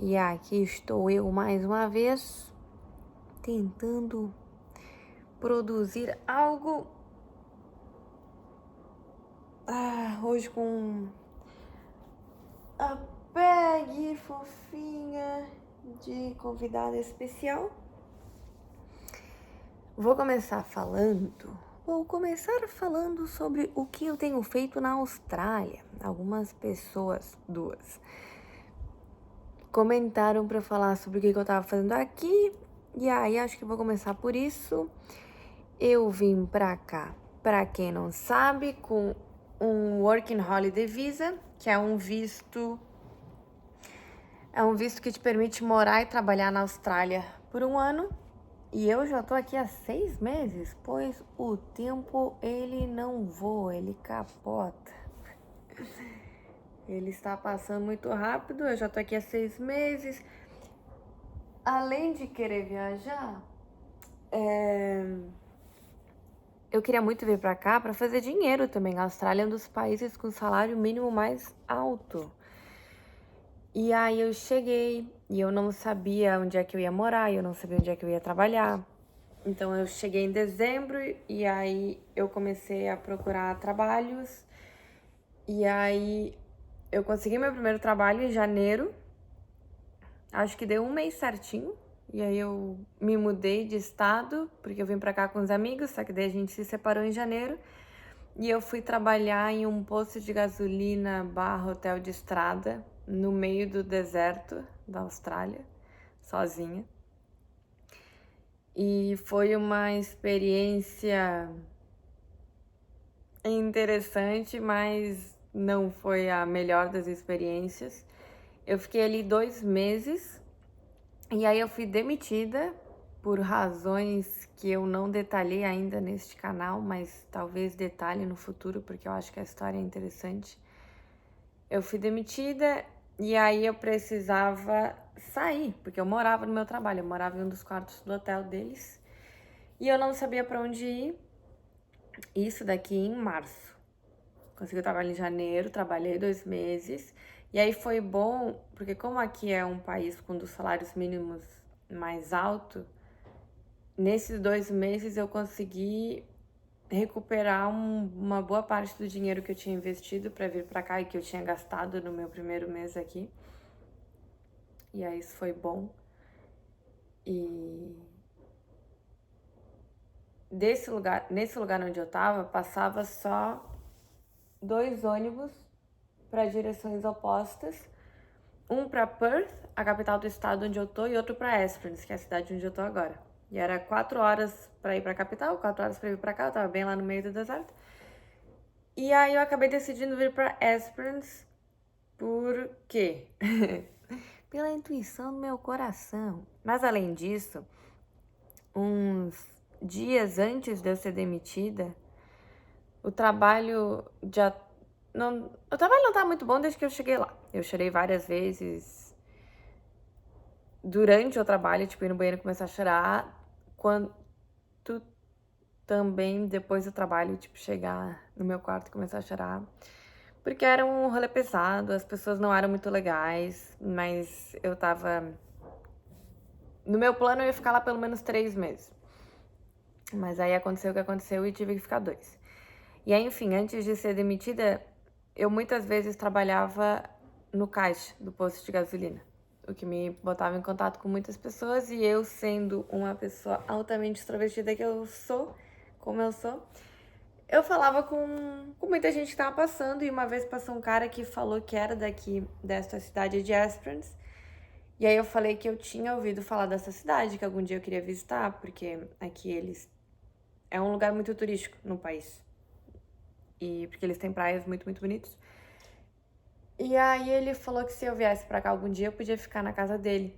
E aqui estou eu mais uma vez tentando produzir algo hoje com a Peg fofinha de convidada especial. Vou começar falando sobre o que eu tenho feito na Austrália. Algumas pessoas, duas, comentaram para falar sobre o que eu tava fazendo aqui. E aí acho que vou começar por isso. Eu vim pra cá, pra quem não sabe, com um Working Holiday Visa, que é um visto que te permite morar e trabalhar na Austrália por um ano. E eu já tô aqui há 6 meses, pois o tempo ele não voa, ele capota. Ele está passando muito rápido, eu já tô aqui há 6 meses. Além de querer viajar, eu queria muito vir pra cá pra fazer dinheiro também. A Austrália é um dos países com salário mínimo mais alto. E aí eu cheguei e eu não sabia onde é que eu ia morar, eu não sabia onde é que eu ia trabalhar. Então eu cheguei em dezembro e aí eu comecei a procurar trabalhos. E aí eu consegui meu primeiro trabalho em janeiro. Acho que deu um mês certinho. E aí eu me mudei de estado, porque eu vim pra cá com os amigos, só que daí a gente se separou em janeiro. E eu fui trabalhar em um posto de gasolina barra hotel de estrada, no meio do deserto da Austrália, sozinha. E foi uma experiência interessante, mas não foi a melhor das experiências. Eu fiquei ali 2 meses e aí eu fui demitida por razões que eu não detalhei ainda neste canal, mas talvez detalhe no futuro, porque eu acho que a história é interessante. Eu fui demitida e aí eu precisava sair, porque eu morava no meu trabalho, eu morava em um dos quartos do hotel deles e eu não sabia para onde ir. Isso daqui em março. Consegui trabalhar em janeiro, trabalhei 2 meses. E aí foi bom, porque como aqui é um país com um dos salários mínimos mais alto, nesses 2 meses eu consegui recuperar uma boa parte do dinheiro que eu tinha investido para vir para cá e que eu tinha gastado no meu primeiro mês aqui. E aí isso foi bom. E nesse lugar onde eu tava, passava só 2 ônibus para direções opostas. Um para Perth, a capital do estado onde eu tô, e outro para Esperance, que é a cidade onde eu tô agora. E era 4 horas para ir para a capital, 4 horas para vir para cá, eu tava bem lá no meio do deserto. E aí eu acabei decidindo vir para Esperance, por quê? Pela intuição do meu coração. Mas além disso, uns dias antes de eu ser demitida, o trabalho já não, o trabalho não tá muito bom desde que eu cheguei lá. Eu chorei várias vezes durante o trabalho, tipo, ir no banheiro e começar a chorar, quando também depois do trabalho, tipo, chegar no meu quarto e começar a chorar. Porque era um rolê pesado, as pessoas não eram muito legais, mas eu tava... No meu plano eu ia ficar lá pelo menos 3 meses. Mas aí aconteceu o que aconteceu e tive que ficar 2. E aí, enfim, antes de ser demitida, eu muitas vezes trabalhava no caixa do posto de gasolina, o que me botava em contato com muitas pessoas, e eu sendo uma pessoa altamente extrovertida que eu sou, como eu sou, eu falava com muita gente que tava passando, e uma vez passou um cara que falou que era daqui, desta cidade de Esperance, e aí eu falei que eu tinha ouvido falar dessa cidade, que algum dia eu queria visitar, porque aqui é um lugar muito turístico no país. E porque eles têm praias muito, muito bonitas. E aí ele falou que se eu viesse pra cá algum dia, eu podia ficar na casa dele.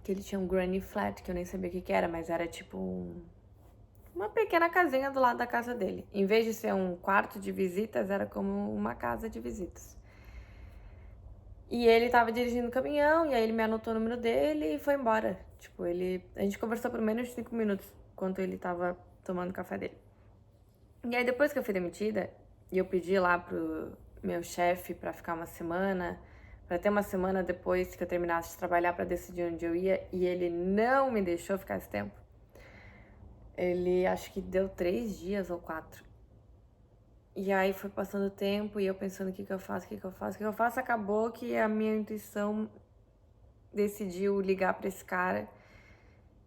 Que ele tinha um granny flat, que eu nem sabia o que era, mas era tipo uma pequena casinha do lado da casa dele. Em vez de ser um quarto de visitas, era como uma casa de visitas. E ele tava dirigindo o caminhão, e aí ele me anotou o número dele e foi embora. Tipo, a gente conversou por menos de 5 minutos, enquanto ele tava tomando o café dele. E aí depois que eu fui demitida, e eu pedi lá pro meu chefe pra ficar uma semana, para ter uma semana depois que eu terminasse de trabalhar para decidir onde eu ia, e ele não me deixou ficar esse tempo. Ele acho que deu 3 dias ou 4. E aí foi passando o tempo e eu pensando o que eu faço, acabou que a minha intuição decidiu ligar para esse cara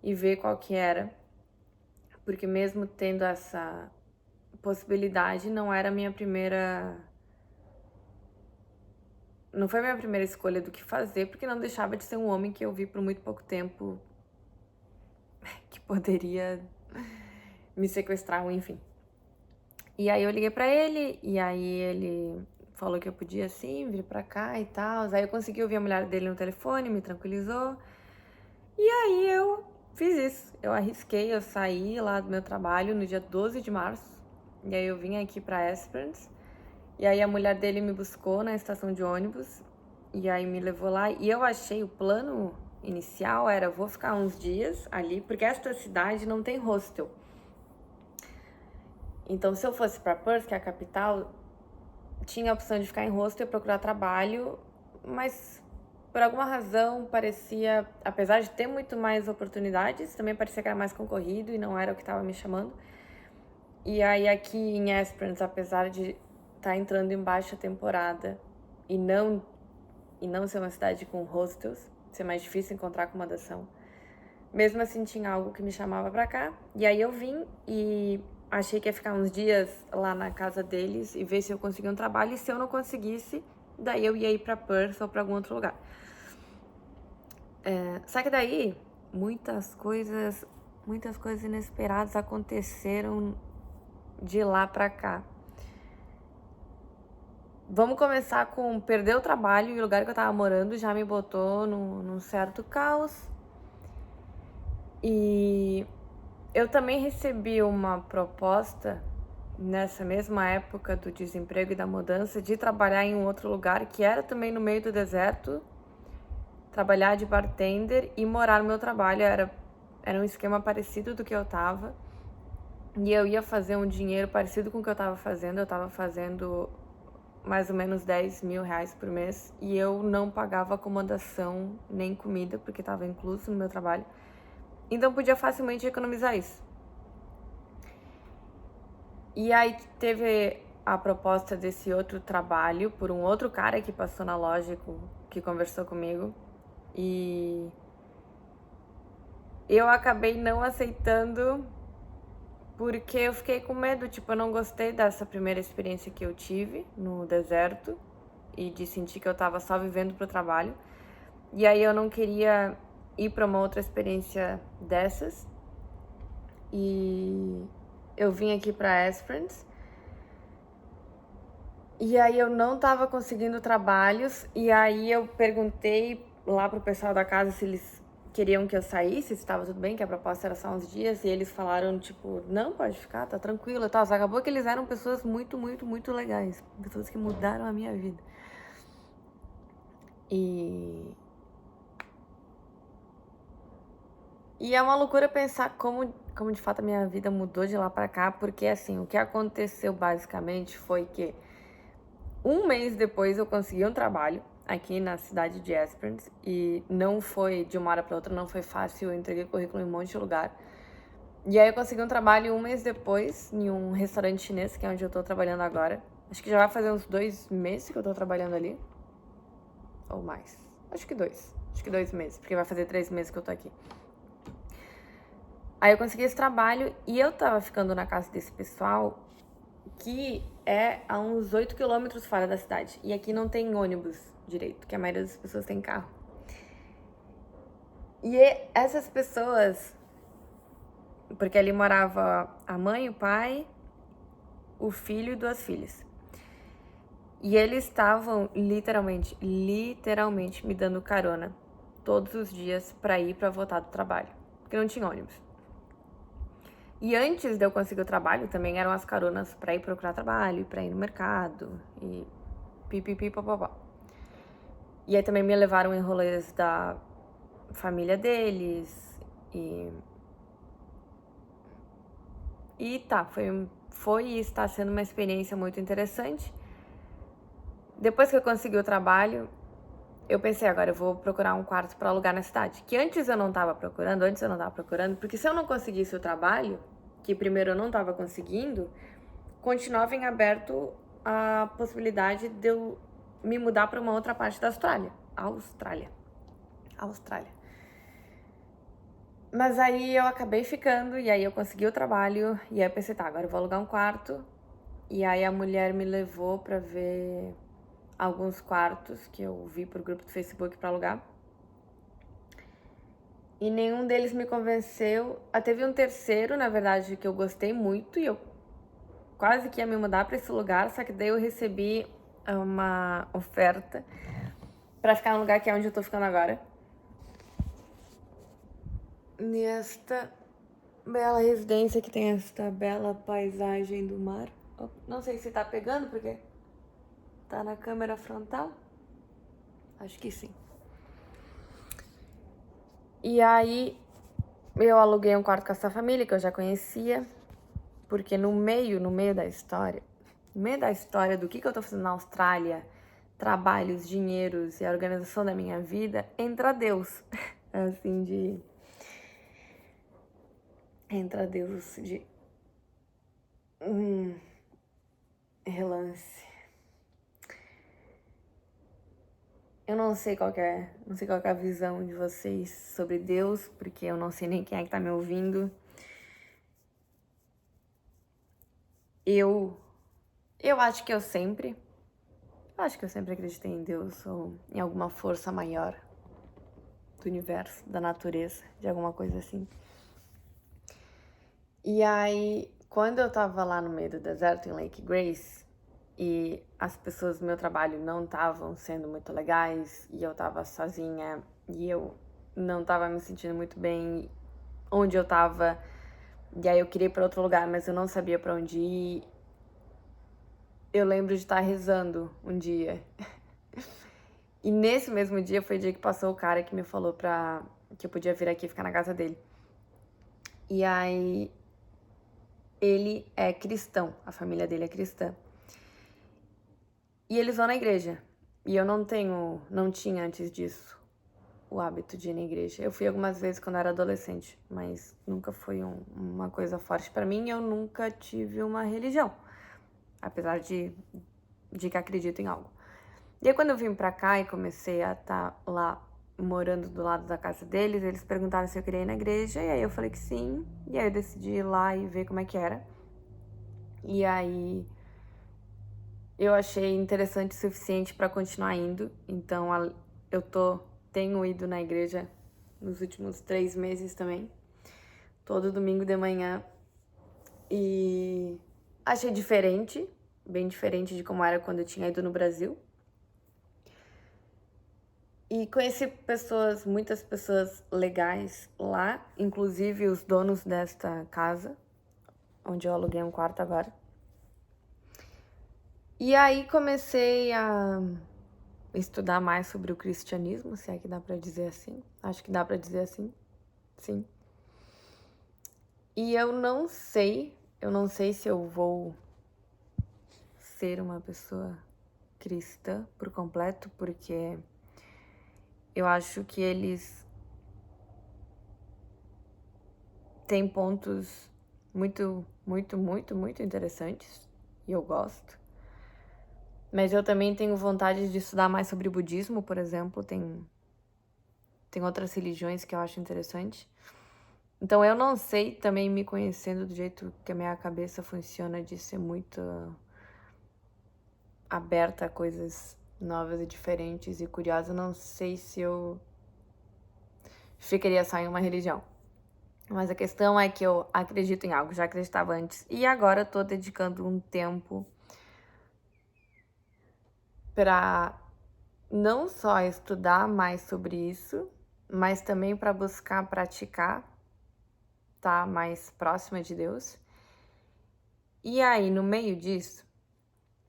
e ver qual que era. Porque mesmo tendo essa possibilidade, não era a minha primeira... Não foi a minha primeira escolha do que fazer, porque não deixava de ser um homem que eu vi por muito pouco tempo que poderia me sequestrar, ou enfim. E aí eu liguei pra ele, e aí ele falou que eu podia sim vir pra cá e tal. Aí eu consegui ouvir a mulher dele no telefone, me tranquilizou. E aí eu fiz isso. Eu arrisquei, eu saí lá do meu trabalho no dia 12 de março. E aí eu vim aqui pra Esperance. E aí a mulher dele me buscou na estação de ônibus. E aí me levou lá. E eu achei, o plano inicial era, vou ficar uns dias ali, porque esta cidade não tem hostel. Então se eu fosse pra Perth, que é a capital, tinha a opção de ficar em hostel e procurar trabalho, mas por alguma razão parecia, apesar de ter muito mais oportunidades, também parecia que era mais concorrido e não era o que estava me chamando. E aí aqui em Esperance, apesar de estar entrando em baixa temporada e não ser uma cidade com hostels, ser mais difícil encontrar acomodação, mesmo assim tinha algo que me chamava pra cá. E aí eu vim e achei que ia ficar uns dias lá na casa deles e ver se eu conseguia um trabalho. E se eu não conseguisse, daí eu ia ir pra Perth ou pra algum outro lugar. Só que daí, muitas coisas inesperadas aconteceram de lá pra cá. Vamos começar com perder o trabalho, e o lugar que eu tava morando já me botou num certo caos. E eu também recebi uma proposta nessa mesma época do desemprego e da mudança de trabalhar em um outro lugar que era também no meio do deserto, trabalhar de bartender e morar no meu trabalho. Era um esquema parecido do que eu tava, e eu ia fazer um dinheiro parecido com o que eu tava fazendo mais ou menos 10 mil reais por mês, e eu não pagava acomodação nem comida, porque tava incluso no meu trabalho, então podia facilmente economizar isso. E aí teve a proposta desse outro trabalho por um outro cara que passou na loja, que conversou comigo. E eu acabei não aceitando porque eu fiquei com medo. Tipo, eu não gostei dessa primeira experiência que eu tive no deserto e de sentir que eu tava só vivendo pro trabalho. E aí eu não queria ir pra uma outra experiência dessas. E eu vim aqui pra Esperance. E aí eu não tava conseguindo trabalhos, e aí eu perguntei lá pro pessoal da casa se eles queriam que eu saísse, se estava tudo bem, que a proposta era só uns dias, e eles falaram, tipo, não, pode ficar, tá tranquilo e tal. Só acabou que eles eram pessoas muito, muito, muito legais, pessoas que mudaram a minha vida. E é uma loucura pensar como de fato a minha vida mudou de lá pra cá, porque assim, o que aconteceu basicamente foi que um mês depois eu consegui um trabalho aqui na cidade de Esperance, e não foi de uma hora para outra, não foi fácil, eu entreguei currículo em um monte de lugar. E aí eu consegui um trabalho um mês depois em um restaurante chinês, que é onde eu tô trabalhando agora. Acho que já vai fazer uns 2 meses que eu tô trabalhando ali. Ou mais. Acho que 2 meses, porque vai fazer 3 meses que eu tô aqui. Aí eu consegui esse trabalho e eu tava ficando na casa desse pessoal, que é a uns 8 quilômetros fora da cidade. E aqui não tem ônibus direito, que a maioria das pessoas tem carro. E essas pessoas, porque ali morava a mãe, o pai, o filho e 2 filhas. E eles estavam literalmente me dando carona todos os dias pra ir pra voltar do trabalho, porque não tinha ônibus. E antes de eu conseguir o trabalho, também eram as caronas pra ir procurar trabalho, pra ir no mercado, e pipipi, papapá. E aí também me levaram em rolês da família deles, e tá, foi e está sendo uma experiência muito interessante. Depois que eu consegui o trabalho, eu pensei, agora eu vou procurar um quarto para alugar na cidade. Que antes eu não tava procurando, porque se eu não conseguisse o trabalho, que primeiro eu não tava conseguindo, continuava em aberto a possibilidade de eu me mudar para uma outra parte da Austrália. Austrália. Mas aí eu acabei ficando, e aí eu consegui o trabalho, e aí eu pensei, tá, agora eu vou alugar um quarto. E aí a mulher me levou pra ver alguns quartos que eu vi por grupo do Facebook pra alugar. E nenhum deles me convenceu. Teve um terceiro, na verdade, que eu gostei muito, e eu quase que ia me mudar pra esse lugar, só que daí eu recebi uma oferta pra ficar no lugar que é onde eu tô ficando agora. Nesta bela residência que tem esta bela paisagem do mar. Não sei se tá pegando, porque tá na câmera frontal. Acho que sim. E aí eu aluguei um quarto com essa família que eu já conhecia, porque no meio da história, do que eu tô fazendo na Austrália, trabalhos, dinheiros e a organização da minha vida, entra Deus. Assim, entra Deus de relance. Eu não sei qual é a visão de vocês sobre Deus, porque eu não sei nem quem é que tá me ouvindo. Eu acho que eu sempre acreditei em Deus ou em alguma força maior do universo, da natureza, de alguma coisa assim. E aí, quando eu tava lá no meio do deserto, em Lake Grace, e as pessoas do meu trabalho não estavam sendo muito legais, e eu tava sozinha, e eu não tava me sentindo muito bem onde eu tava, e aí eu queria ir pra outro lugar, mas eu não sabia pra onde ir. Eu lembro de estar rezando um dia. E nesse mesmo dia foi o dia que passou o cara que me falou que eu podia vir aqui ficar na casa dele. E aí, ele é cristão, a família dele é cristã. E eles vão na igreja. E eu não tinha antes disso o hábito de ir na igreja. Eu fui algumas vezes quando eu era adolescente, mas nunca foi uma coisa forte pra mim. Eu nunca tive uma religião, apesar de que acredito em algo. E aí quando eu vim pra cá e comecei a estar lá morando do lado da casa deles, eles perguntaram se eu queria ir na igreja, e aí eu falei que sim, e aí eu decidi ir lá e ver como é que era. E aí eu achei interessante o suficiente pra continuar indo, então eu tenho ido na igreja nos últimos 3 meses também, todo domingo de manhã, e achei diferente, bem diferente de como era quando eu tinha ido no Brasil. E conheci muitas pessoas legais lá, inclusive os donos desta casa, onde eu aluguei um quarto agora. E aí comecei a estudar mais sobre o cristianismo, se é que dá pra dizer assim. Acho que dá pra dizer assim, sim. E eu não sei se eu vou ser uma pessoa cristã por completo, porque eu acho que eles têm pontos muito, muito, muito, muito interessantes, e eu gosto. Mas eu também tenho vontade de estudar mais sobre o budismo, por exemplo, tem outras religiões que eu acho interessante. Então eu não sei, também me conhecendo do jeito que a minha cabeça funciona, de ser muito aberta a coisas novas e diferentes e curiosa, não sei se eu ficaria só em uma religião. Mas a questão é que eu acredito em algo, já acreditava antes. E agora eu tô dedicando um tempo para não só estudar mais sobre isso, mas também para buscar praticar, tá mais próxima de Deus. E aí, no meio disso,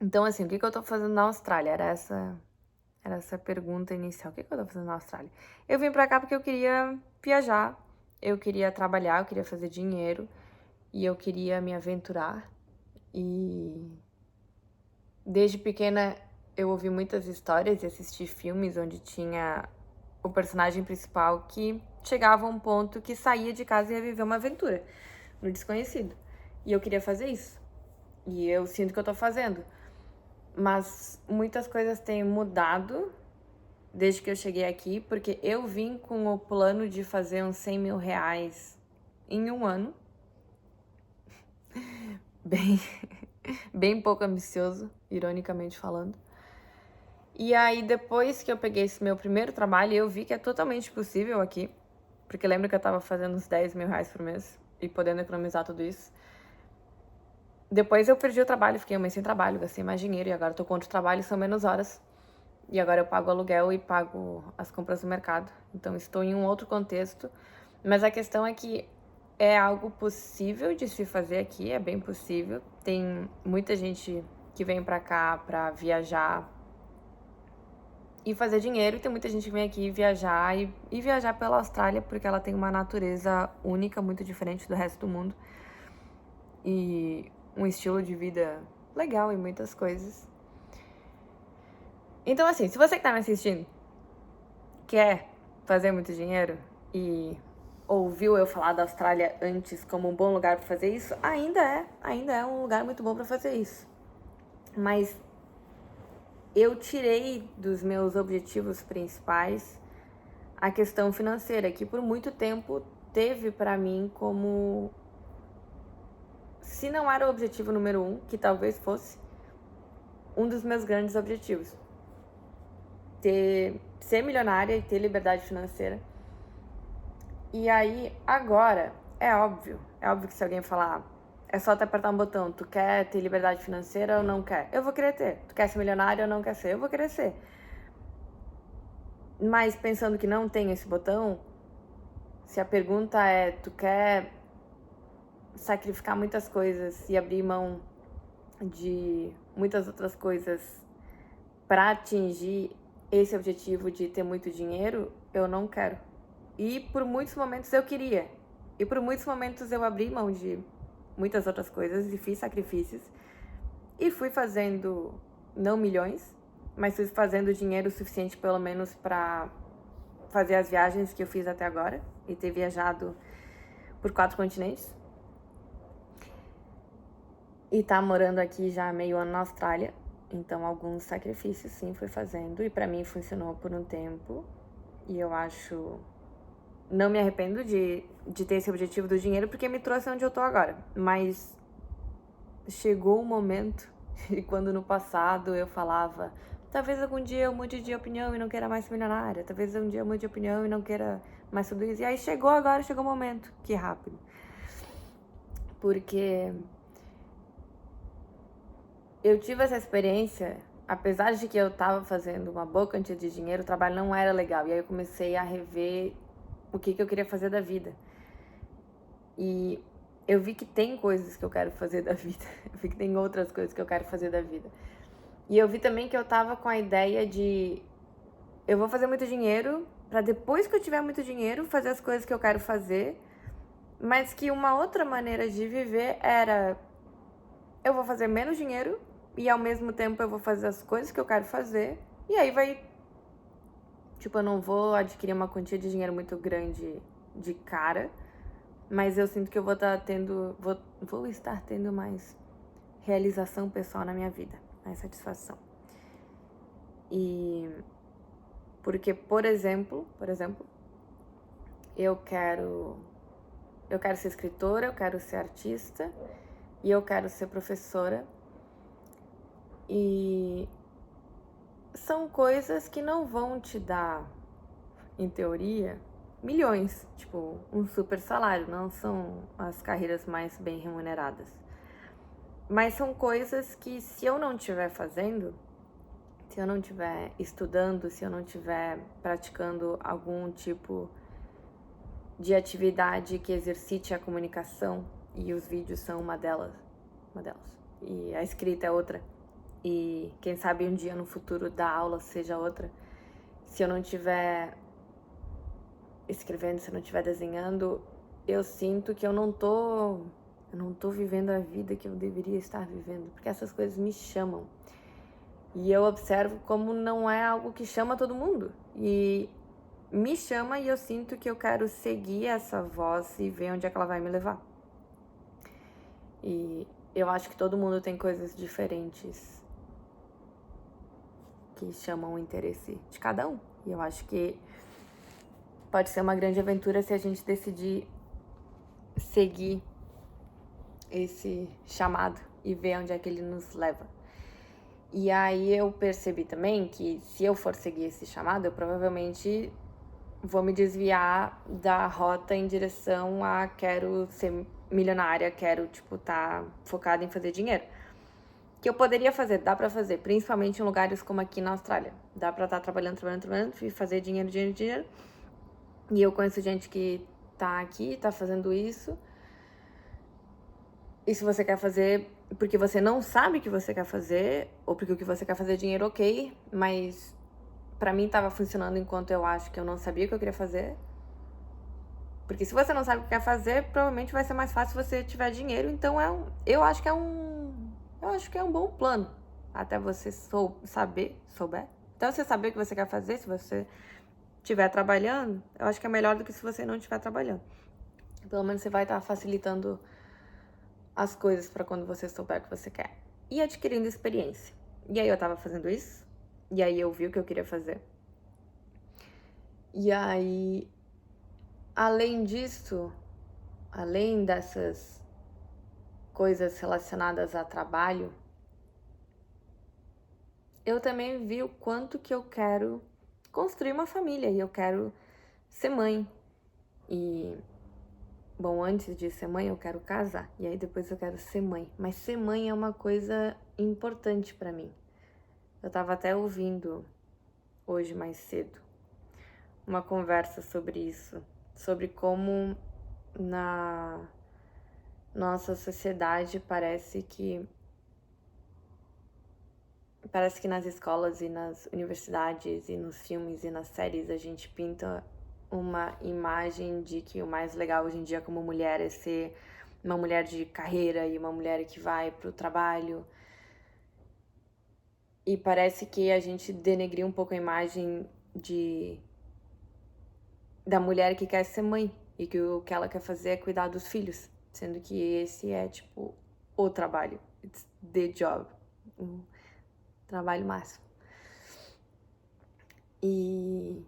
então assim, o que eu tô fazendo na Austrália? Era essa pergunta inicial. O que eu tô fazendo na Austrália? Eu vim pra cá porque eu queria viajar, eu queria trabalhar, eu queria fazer dinheiro e eu queria me aventurar. E desde pequena eu ouvi muitas histórias e assisti filmes onde tinha o personagem principal que chegava a um ponto que saía de casa e ia viver uma aventura no desconhecido. E eu queria fazer isso. E eu sinto que eu tô fazendo. Mas muitas coisas têm mudado desde que eu cheguei aqui, porque eu vim com o plano de fazer uns 100 mil reais em um ano. Bem, bem pouco ambicioso, ironicamente falando. E aí, depois que eu peguei esse meu primeiro trabalho, eu vi que é totalmente possível aqui. Porque lembra que eu tava fazendo uns 10 mil reais por mês e podendo economizar tudo isso. Depois eu perdi o trabalho, fiquei um mês sem trabalho, gastei mais dinheiro e agora tô com outro trabalho, são menos horas. E agora eu pago aluguel e pago as compras do mercado. Então estou em um outro contexto. Mas a questão é que é algo possível de se fazer aqui, é bem possível. Tem muita gente que vem pra cá pra viajar e fazer dinheiro, e tem muita gente que vem aqui viajar e viajar pela Austrália porque ela tem uma natureza única, muito diferente do resto do mundo. E um estilo de vida legal e muitas coisas. Então, assim, se você que tá me assistindo quer fazer muito dinheiro e ouviu eu falar da Austrália antes como um bom lugar para fazer isso, ainda é um lugar muito bom para fazer isso. Mas eu tirei dos meus objetivos principais a questão financeira, que por muito tempo teve para mim como, se não era o objetivo número 1, que talvez fosse um dos meus grandes objetivos. Ser milionária e ter liberdade financeira. E aí, agora, é óbvio que se alguém falar, é só tu apertar um botão, tu quer ter liberdade financeira ou não quer? Eu vou querer ter. Tu quer ser milionário ou não quer ser? Eu vou querer ser. Mas pensando que não tem esse botão, se a pergunta é, tu quer sacrificar muitas coisas e abrir mão de muitas outras coisas para atingir esse objetivo de ter muito dinheiro, eu não quero. E por muitos momentos eu queria. E por muitos momentos eu abri mão de muitas outras coisas e fiz sacrifícios. E fui fazendo, não milhões, mas fui fazendo dinheiro suficiente pelo menos para fazer as viagens que eu fiz até agora. E ter viajado por 4 continentes. E tá morando aqui já há meio ano na Austrália. Então alguns sacrifícios sim fui fazendo. E pra mim funcionou por um tempo. E eu acho... Não me arrependo de ter esse objetivo do dinheiro, porque me trouxe onde eu tô agora. Mas chegou um momento, e quando no passado eu falava, talvez algum dia eu mude de opinião e não queira mais ser milionária, talvez um dia eu mude de opinião e não queira mais tudo isso. E aí chegou o momento, que rápido. Porque eu tive essa experiência, apesar de que eu tava fazendo uma boa quantia de dinheiro, o trabalho não era legal. E aí eu comecei a rever o que eu queria fazer da vida. E eu vi que tem coisas que eu quero fazer da vida. Eu vi que tem outras coisas que eu quero fazer da vida. E eu vi também que eu tava com a ideia de... Eu vou fazer muito dinheiro pra depois que eu tiver muito dinheiro fazer as coisas que eu quero fazer. Mas que uma outra maneira de viver era... Eu vou fazer menos dinheiro e ao mesmo tempo eu vou fazer as coisas que eu quero fazer. E aí vai... Tipo, eu não vou adquirir uma quantia de dinheiro muito grande de cara, mas eu sinto que eu vou estar tendo mais realização pessoal na minha vida, mais satisfação. E porque, por exemplo, eu quero ser escritora, eu quero ser artista e eu quero ser professora. E são coisas que não vão te dar, em teoria, milhões, tipo, um super salário, não são as carreiras mais bem remuneradas. Mas são coisas que, se eu não estiver fazendo, se eu não estiver estudando, se eu não estiver praticando algum tipo de atividade que exercite a comunicação, e os vídeos são uma delas, e a escrita é outra, e quem sabe um dia no futuro da aula seja outra. Se eu não estiver escrevendo, se eu não estiver desenhando, eu sinto que eu não tô vivendo a vida que eu deveria estar vivendo, porque essas coisas me chamam. E eu observo como não é algo que chama todo mundo. E me chama e eu sinto que eu quero seguir essa voz e ver onde é que ela vai me levar. E eu acho que todo mundo tem coisas diferentes que chamam o interesse de cada um. E eu acho que pode ser uma grande aventura se a gente decidir seguir esse chamado e ver onde é que ele nos leva. E aí eu percebi também que se eu for seguir esse chamado, eu provavelmente vou me desviar da rota em direção a quero ser milionária, quero, tipo, tá focada em fazer dinheiro. Que eu poderia fazer, dá pra fazer, principalmente em lugares como aqui na Austrália. Dá pra estar trabalhando e fazer dinheiro. E eu conheço gente que tá aqui, tá fazendo isso. E se você quer fazer porque você não sabe o que você quer fazer, ou porque o que você quer fazer é dinheiro, ok, mas pra mim tava funcionando enquanto eu acho que eu não sabia o que eu queria fazer. Porque se você não sabe o que quer fazer, provavelmente vai ser mais fácil se você tiver dinheiro. Então eu acho que é um bom plano. Até você souber. Então você saber o que você quer fazer, se você estiver trabalhando, eu acho que é melhor do que se você não estiver trabalhando. Pelo menos você vai estar facilitando as coisas pra quando você souber o que você quer. E adquirindo experiência. E aí eu tava fazendo isso. E aí eu vi o que eu queria fazer. E aí, além disso, além dessas coisas relacionadas a trabalho, eu também vi o quanto que eu quero construir uma família e eu quero ser mãe. E, bom, antes de ser mãe eu quero casar e aí depois eu quero ser mãe. Mas ser mãe é uma coisa importante pra mim. Eu tava até ouvindo hoje mais cedo uma conversa sobre isso, sobre como na nossa sociedade parece que nas escolas e nas universidades e nos filmes e nas séries a gente pinta uma imagem de que o mais legal hoje em dia como mulher é ser uma mulher de carreira e uma mulher que vai pro trabalho. E parece que a gente denegriu um pouco a imagem da mulher que quer ser mãe e que o que ela quer fazer é cuidar dos filhos, sendo que esse é tipo o trabalho, it's the job, o trabalho máximo. E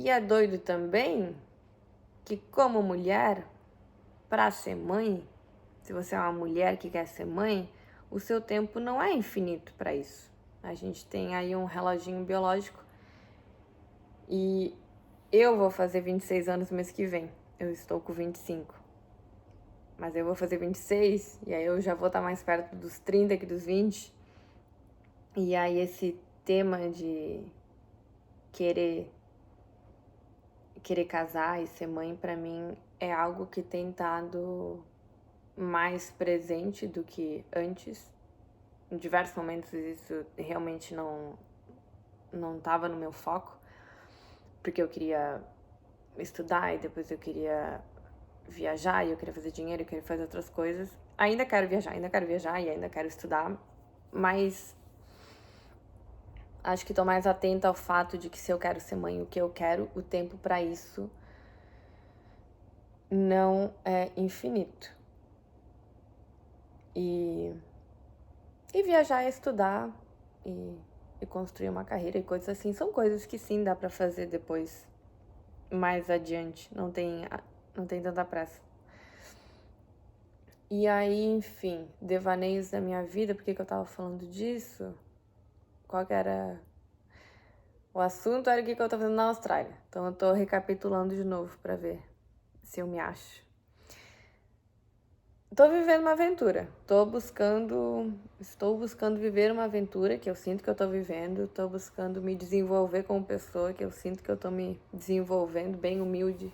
é doido também que como mulher, pra ser mãe, se você é uma mulher que quer ser mãe, o seu tempo não é infinito pra isso. A gente tem aí um reloginho biológico e eu vou fazer 26 anos no mês que vem. Eu estou com 25. Mas eu vou fazer 26 e aí eu já vou estar mais perto dos 30 que dos 20. E aí esse tema de querer casar e ser mãe pra mim é algo que tem estado mais presente do que antes. Em diversos momentos isso realmente não estava no meu foco, porque eu queria estudar e depois eu queria viajar e eu queria fazer dinheiro, eu queria fazer outras coisas. Ainda quero viajar e ainda quero estudar, mas acho que tô mais atenta ao fato de que se eu quero ser mãe, o que eu quero, o tempo pra isso não é infinito. E viajar e estudar e construir uma carreira e coisas assim, são coisas que sim dá pra fazer depois, mais adiante, não tem tanta pressa. E aí, enfim, devaneios da minha vida, por que eu tava falando disso? Qual que era... O assunto era o que eu tô fazendo na Austrália, então eu tô recapitulando de novo pra ver se eu me acho. Tô vivendo uma aventura, estou buscando viver uma aventura que eu sinto que eu tô vivendo, estou buscando me desenvolver como pessoa, que eu sinto que eu tô me desenvolvendo, bem humilde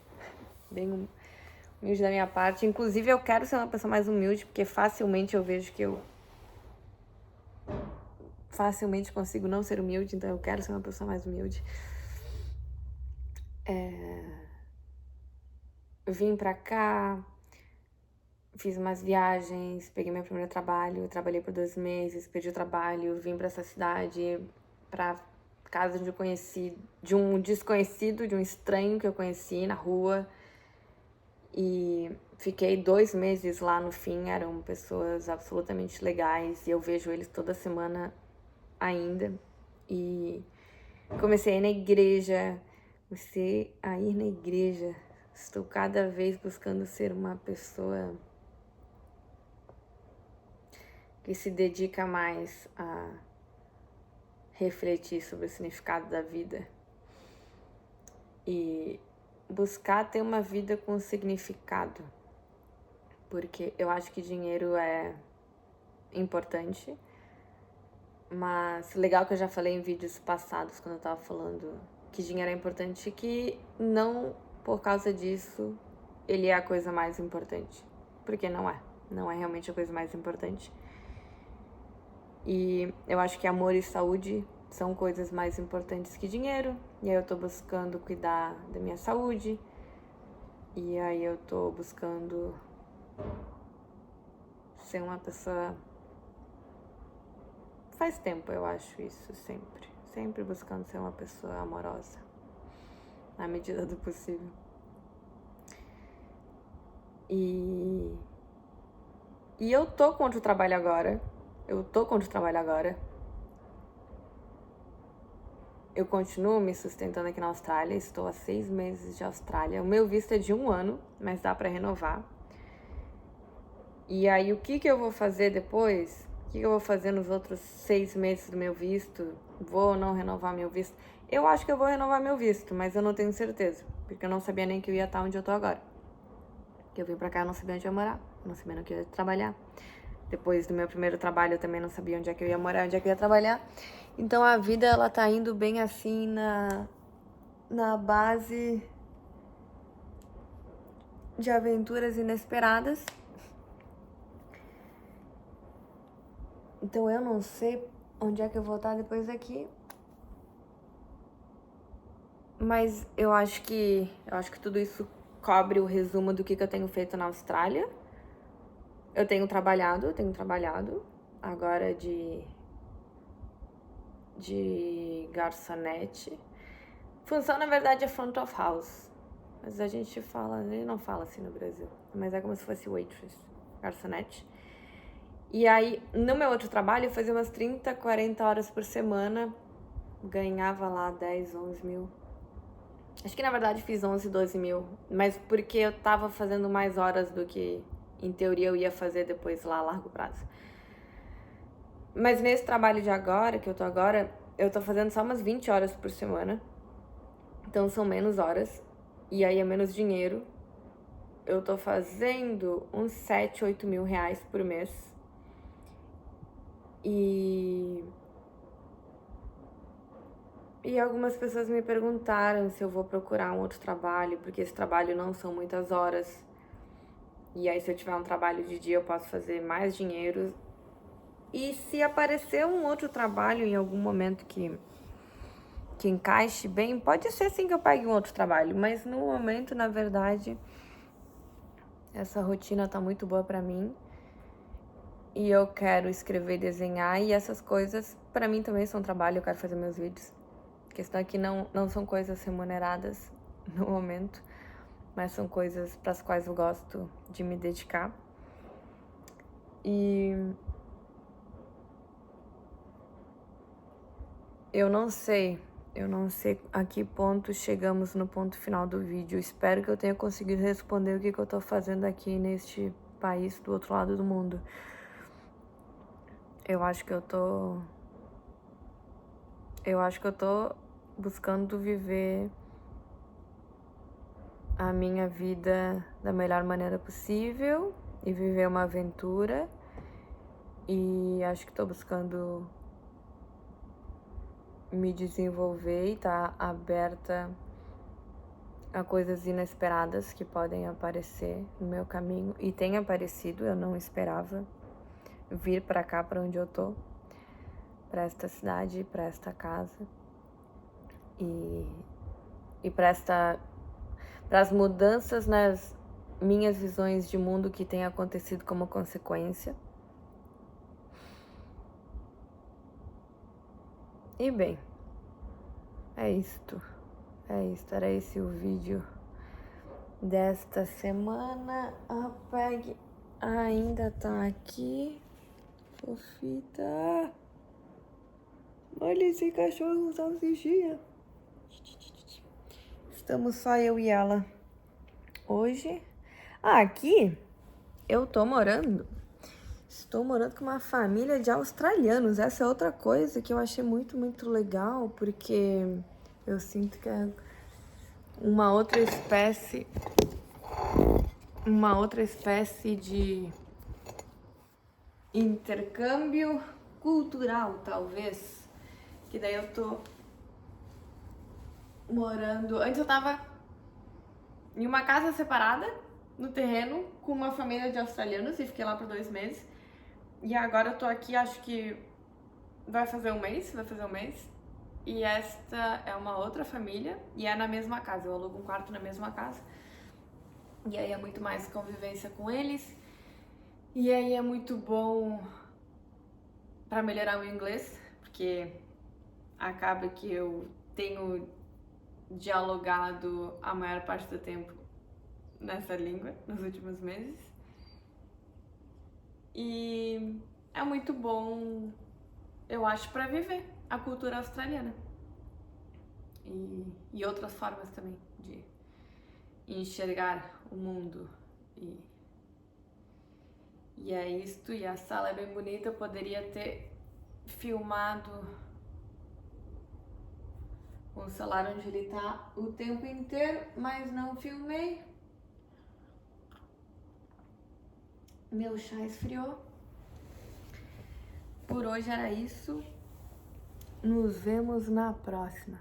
da minha parte. Inclusive eu quero ser uma pessoa mais humilde, porque facilmente eu vejo que eu facilmente consigo não ser humilde, então eu quero ser uma pessoa mais humilde. Vim pra cá, fiz umas viagens, peguei meu primeiro trabalho, trabalhei por 2 meses, perdi o trabalho, vim pra essa cidade, pra casa de um desconhecido, de um estranho que eu conheci na rua. E fiquei 2 meses lá no fim, eram pessoas absolutamente legais e eu vejo eles toda semana ainda. E comecei a ir na igreja, Estou cada vez buscando ser uma pessoa que se dedica mais a refletir sobre o significado da vida e buscar ter uma vida com significado, porque eu acho que dinheiro é importante, mas legal que eu já falei em vídeos passados quando eu tava falando que dinheiro é importante, que não por causa disso ele é a coisa mais importante, porque não é realmente a coisa mais importante. E eu acho que amor e saúde são coisas mais importantes que dinheiro. E aí eu tô buscando cuidar da minha saúde. E aí eu tô buscando ser uma pessoa... Faz tempo eu acho isso, sempre. Sempre buscando ser uma pessoa amorosa, na medida do possível. E eu tô com outro trabalho agora. Eu continuo me sustentando aqui na Austrália, estou há 6 meses de Austrália. O meu visto é de 1 ano, mas dá pra renovar. E aí, o que eu vou fazer depois? O que eu vou fazer nos outros 6 meses do meu visto? Vou ou não renovar meu visto? Eu acho que eu vou renovar meu visto, mas eu não tenho certeza, porque eu não sabia nem que eu ia estar onde eu tô agora. Que eu vim pra cá, eu não sabia onde eu ia morar, não sabia onde eu ia trabalhar. Depois do meu primeiro trabalho, eu também não sabia onde é que eu ia morar, onde é que eu ia trabalhar. Então a vida, ela tá indo bem assim na base de aventuras inesperadas. Então eu não sei onde é que eu vou estar depois daqui. Mas eu acho que tudo isso cobre o resumo do que eu tenho feito na Austrália. Eu tenho trabalhado agora de garçonete. Função, na verdade, é front of house. Mas a gente não fala assim no Brasil. Mas é como se fosse waitress, garçonete. E aí, no meu outro trabalho, eu fazia umas 30, 40 horas por semana. Ganhava lá 10, 11 mil. Acho que, na verdade, fiz 11, 12 mil. Mas porque eu tava fazendo mais horas do que, em teoria, eu ia fazer depois lá a largo prazo. Mas nesse trabalho de agora, que eu tô agora, eu tô fazendo só umas 20 horas por semana. Então são menos horas. E aí é menos dinheiro. Eu tô fazendo uns 7, 8 mil reais por mês. E algumas pessoas me perguntaram se eu vou procurar um outro trabalho, porque esse trabalho não são muitas horas. E aí se eu tiver um trabalho de dia eu posso fazer mais dinheiro. E se aparecer um outro trabalho em algum momento que encaixe bem, pode ser sim que eu pegue um outro trabalho, mas no momento, na verdade, essa rotina tá muito boa pra mim. E eu quero escrever e desenhar, e essas coisas pra mim também são trabalho, eu quero fazer meus vídeos. A questão é que não são coisas remuneradas no momento, mas são coisas para as quais eu gosto de me dedicar. E eu não sei a que ponto chegamos no ponto final do vídeo. Espero que eu tenha conseguido responder o que eu tô fazendo aqui neste país do outro lado do mundo. Eu acho que eu tô buscando viver a minha vida da melhor maneira possível e viver uma aventura. E acho que tô buscando me desenvolver e tá aberta a coisas inesperadas que podem aparecer no meu caminho. E tem aparecido, eu não esperava vir pra cá, pra onde eu tô, pra esta cidade, pra esta casa. E para as mudanças nas minhas visões de mundo que tem acontecido como consequência. E bem, é isto. Era esse o vídeo desta semana. A Peg ainda tá aqui. Fofita. Olha esse cachorro salsichinha. Estamos só eu e ela hoje. Aqui eu tô morando. Estou morando com uma família de australianos. Essa é outra coisa que eu achei muito, muito legal, porque eu sinto que é uma outra espécie de intercâmbio cultural, talvez. Que daí eu tô morando... Antes eu tava em uma casa separada, no terreno, com uma família de australianos, e fiquei lá por 2 meses. E agora eu tô aqui, acho que vai fazer um mês. E esta é uma outra família, e é na mesma casa. Eu alugo um quarto na mesma casa. E aí é muito mais convivência com eles. E aí é muito bom pra melhorar o inglês, porque acaba que eu tenho dialogado a maior parte do tempo nessa língua nos últimos meses. E é muito bom, eu acho, pra viver a cultura australiana. E outras formas também de enxergar o mundo. E é isto, e a sala é bem bonita. Eu poderia ter filmado o celular onde ele tá o tempo inteiro, mas não filmei. Meu chá esfriou. Por hoje era isso. Nos vemos na próxima.